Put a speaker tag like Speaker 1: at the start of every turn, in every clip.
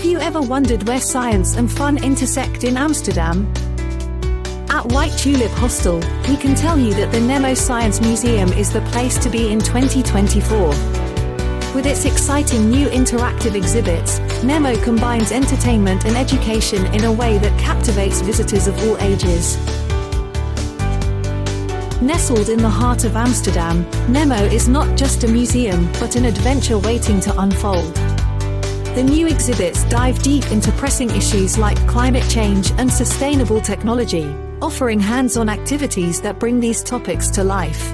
Speaker 1: Have you ever wondered where science and fun intersect in Amsterdam? At White Tulip Hostel, we can tell you that the NEMO Science Museum is the place to be in 2024. With its exciting new interactive exhibits, NEMO combines entertainment and education in a way that captivates visitors of all ages. Nestled in the heart of Amsterdam, NEMO is not just a museum, but an adventure waiting to unfold. The new exhibits dive deep into pressing issues like climate change and sustainable technology, offering hands-on activities that bring these topics to life.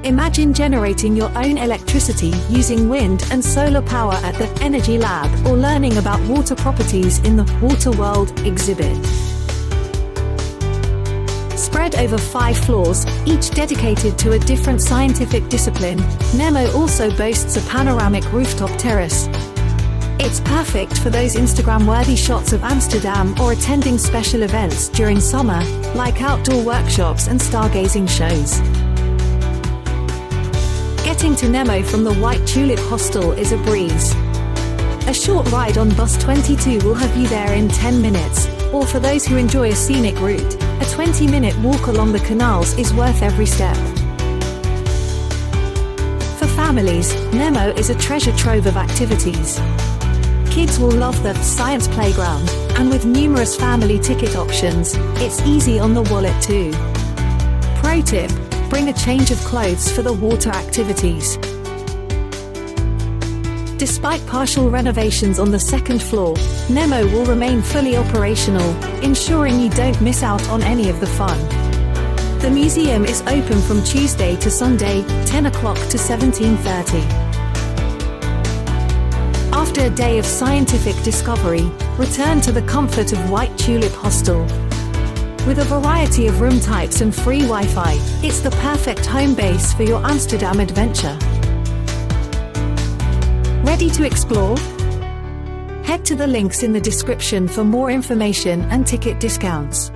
Speaker 1: Imagine generating your own electricity using wind and solar power at the Energy Lab, or learning about water properties in the Water World exhibit. Spread over 5 floors, each dedicated to a different scientific discipline, NEMO also boasts a panoramic rooftop terrace. It's perfect for those Instagram-worthy shots of Amsterdam or attending special events during summer, like outdoor workshops and stargazing shows. Getting to NEMO from the White Tulip Hostel is a breeze. A short ride on bus 22 will have you there in 10 minutes, or for those who enjoy a scenic route, a 20-minute walk along the canals is worth every step. For families, NEMO is a treasure trove of activities. Kids will love the science playground, and with numerous family ticket options, it's easy on the wallet too. Pro tip: bring a change of clothes for the water activities. Despite partial renovations on the second floor, NEMO will remain fully operational, ensuring you don't miss out on any of the fun. The museum is open from Tuesday to Sunday, 10 o'clock to 17:30. After a day of scientific discovery, return to the comfort of White Tulip Hostel. With a variety of room types and free Wi-Fi, it's the perfect home base for your Amsterdam adventure. Ready to explore? Head to the links in the description for more information and ticket discounts.